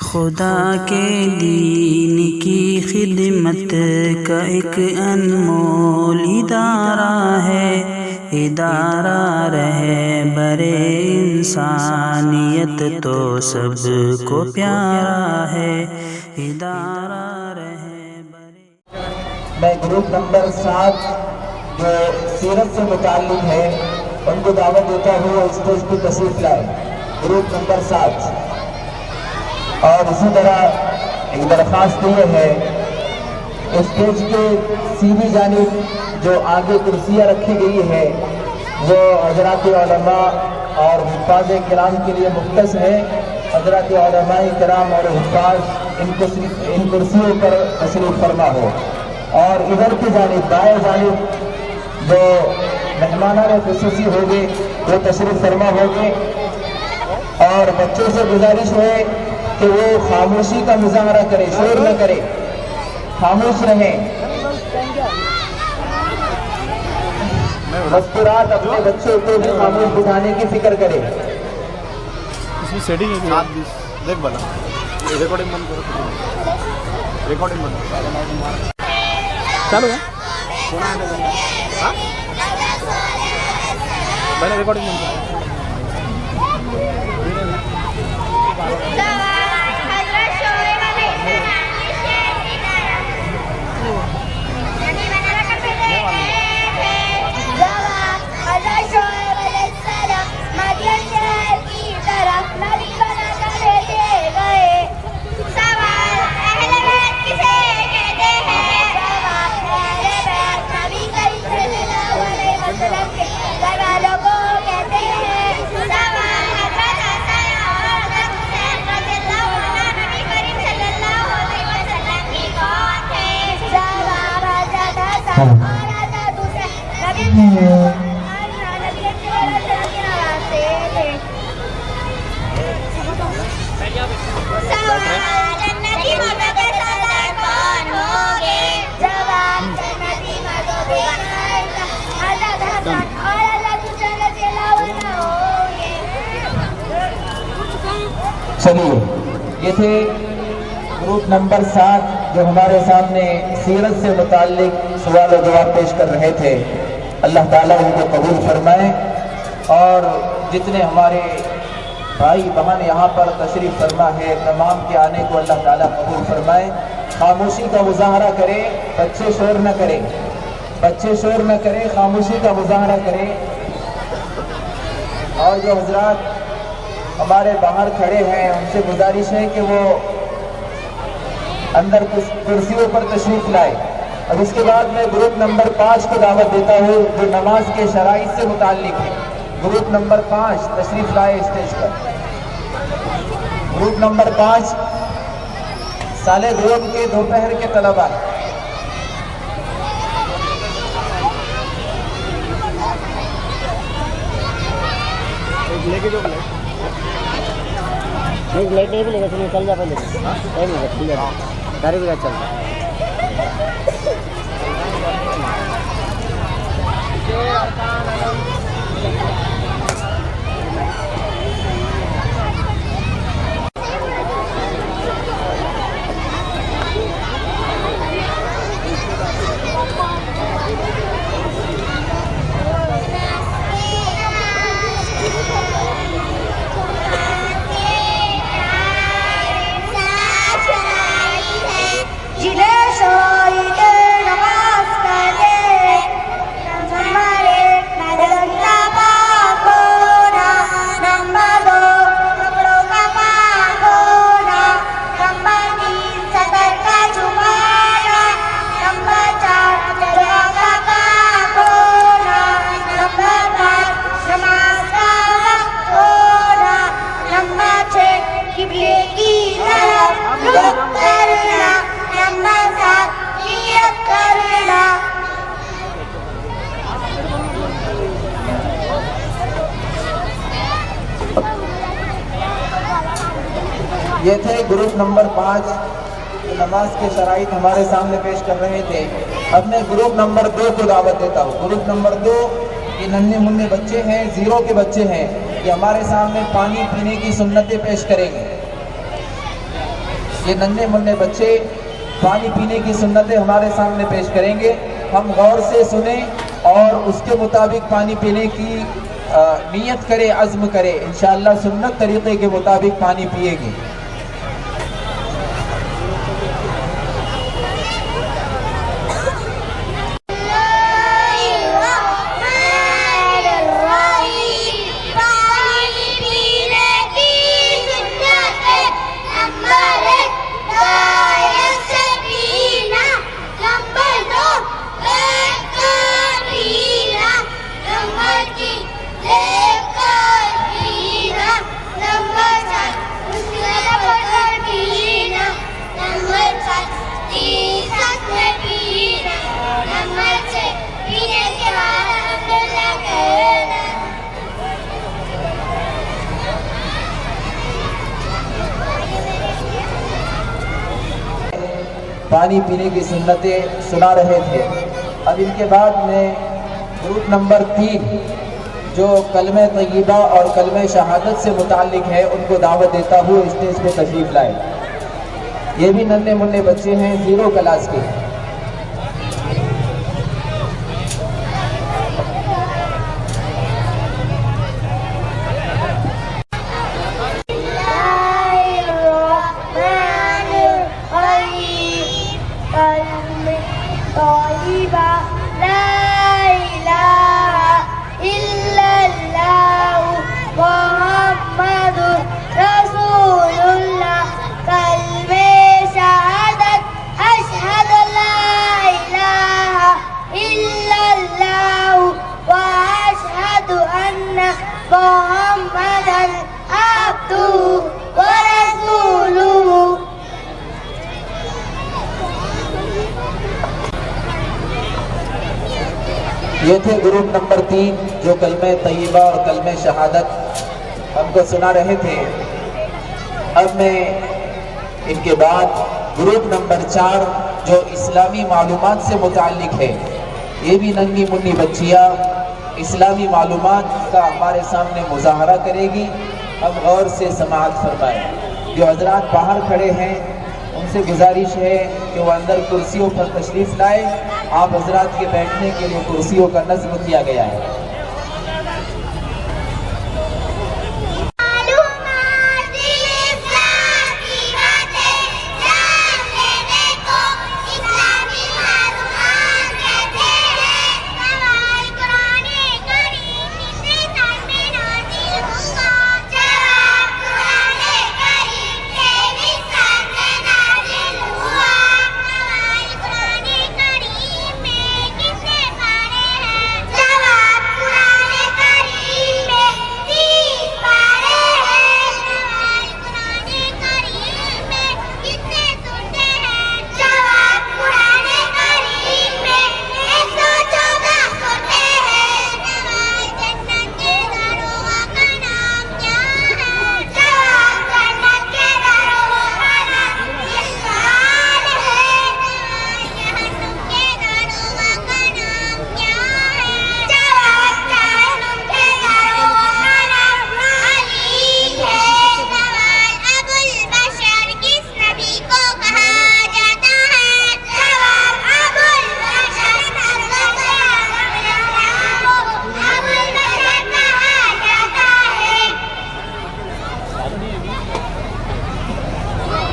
खुदा के दीन की खिदमत का एक अनमोल इदारा है, इदारा रहे बरे इंसानियत तो सबको प्यारा है, इदारा रहे बरे। मैं ग्रुप नंबर 7 जो सीरत से मुताल्लिक है उनको दावत देता हूँ स्टेज पर तशरीफ लाए। ग्रुप नंबर 7 और इसी तरह एक दरख्वास्त ये है स्टेज के सीधी जानिब जो आगे कुर्सियाँ रखी गई है वो हज़रात उलमा और हुफ़ाज़ किराम के लिए मुख्तस है। हज़रात उलमा किराम और हुफ़ाज़ इन कुर्सियों पर तशरीफ़ फरमा हो और इधर की जानिब दाएं जानिब जो मेहमानान ख़ुसूसी होंगे वो तशरीफ़ फरमा होंगे। और बच्चों से गुजारिश है कि वो खामोशी का मुजाहरा करे, शोर न करे, खामोश रहें। मस्तूरात अपने बच्चों को भी खामोश बिठाने की फिक्र करें। इसमें सेटिंग है देख बना रिकॉर्डिंग बंद करो, रिकॉर्डिंग बंद चालू है हाँ मैंने रिकॉर्डिंग बंद करा। चलिए ये थे ग्रुप नंबर 7 जो हमारे सामने सीरत से मुताल्लिक सवाल और जवाब पेश कर रहे थे। अल्लाह ताला उनको कबूल फरमाए और जितने हमारे भाई बहन यहाँ पर तशरीफ़ फरमा है तमाम के आने को अल्लाह ताला कबूल फरमाए। खामोशी का मुजाहरा करें, बच्चे शोर न करें, बच्चे शोर न करें, खामोशी का मुजाहरा करें। और जो हजरात हमारे बाहर खड़े हैं उनसे गुजारिश है कि वो अंदर कुर्सियों पर तशरीफ़ लाए। और उसके बाद मैं ग्रुप नंबर 5 को दावत देता हूँ जो नमाज के शराइत से मुताल्लिक है। ग्रुप नंबर 5 तशरीफ़ लाए स्टेज पर। ग्रुप नंबर 5 साले दोम के दोपहर के तलबा लेके जो नहीं लाइट नहीं मिलेगा तो चल जा पहले टाइम लगा ठीक है गाड़ी भी चल ये थे ग्रुप नंबर 5 नमाज के शराइत हमारे सामने पेश कर रहे थे। अब मैं ग्रुप नंबर 2 को दावत देता हूँ। ग्रुप नंबर 2 ये नन्हे मुन्ने बच्चे हैं, ज़ीरो के बच्चे हैं, ये हमारे सामने पानी पीने की सुन्नतें पेश करेंगे। ये नन्हे मुन्ने बच्चे पानी पीने की सुन्नतें हमारे सामने पेश करेंगे। हम गौर से सुने और उसके मुताबिक पानी पीने की नियत करें, अज़्म करें। इंशाअल्लाह सुन्नत तरीक़े के मुताबिक पानी पिएंगे। पानी पीने की सुन्नतें सुना रहे थे। अब इनके बाद में ग्रुप नंबर 3 जो कलमे तय्यबा और कलमे शहादत से मुताल्लिक है उनको दावत देता हूँ स्टेज पे तशरीफ लाए। ये भी नन्हे मुन्ने बच्चे हैं, 0 क्लास के। ये थे ग्रुप नंबर 3 जो कलमे तय्यबा और कलमे शहादत हमको सुना रहे थे। अब मैं इनके बाद ग्रुप नंबर 4 जो इस्लामी मालूमात से मुताल्लिक है, ये भी नन्ही मुन्नी बच्चियाँ इस्लामी मालूमात का हमारे सामने मुजाहरा करेगी। हम गौर से समाअत फरमाएं। जो हजरात बाहर खड़े हैं उनसे गुजारिश है कि वो अंदर कुर्सियों पर तशरीफ़ लाए। आप हजरात के बैठने के लिए कुर्सियों का नज़्म किया गया है।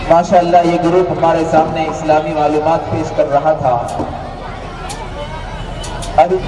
माशाअल्लाह ये ग्रुप हमारे सामने इस्लामी मालूमात पेश कर रहा था। अब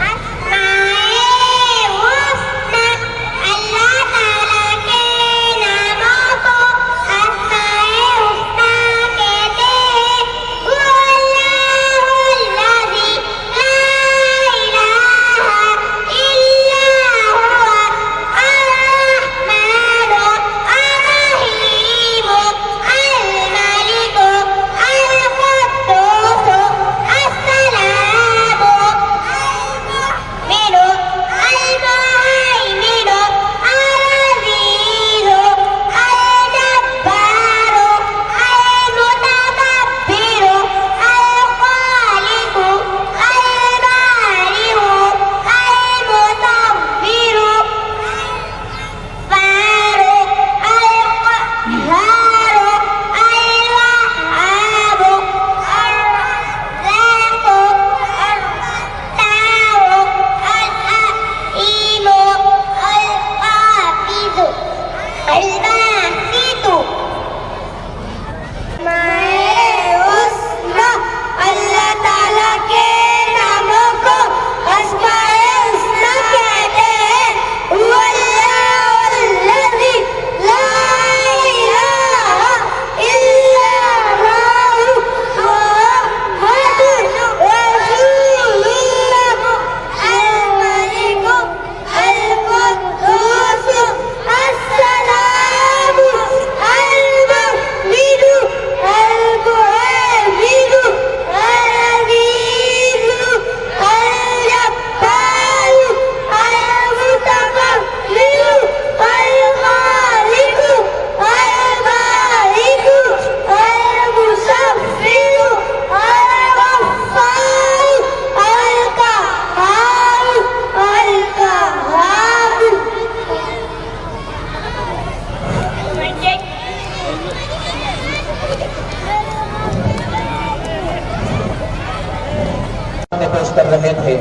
पेश कर रहे थे।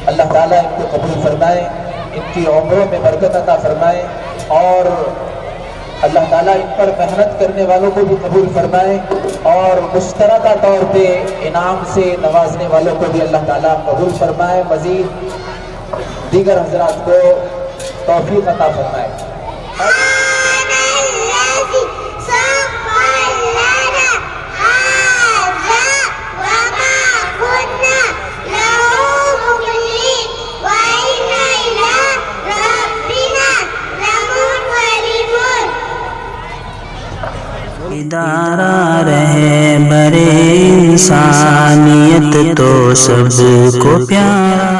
अल्लाह ताला इनको कबूल फरमाए, इनकी उम्रों में बरकत अता फरमाए और अल्लाह ताला इन पर मेहनत करने वालों को भी कबूल फरमाए और मुश्तरका तौर पे इनाम से नवाजने वालों को भी अल्लाह ताला कबूल फरमाए। मजीद दीगर हजरात को तौफीक अता फरमाए। इदारा रहे बरे इंसानियत तो सबको प्यारा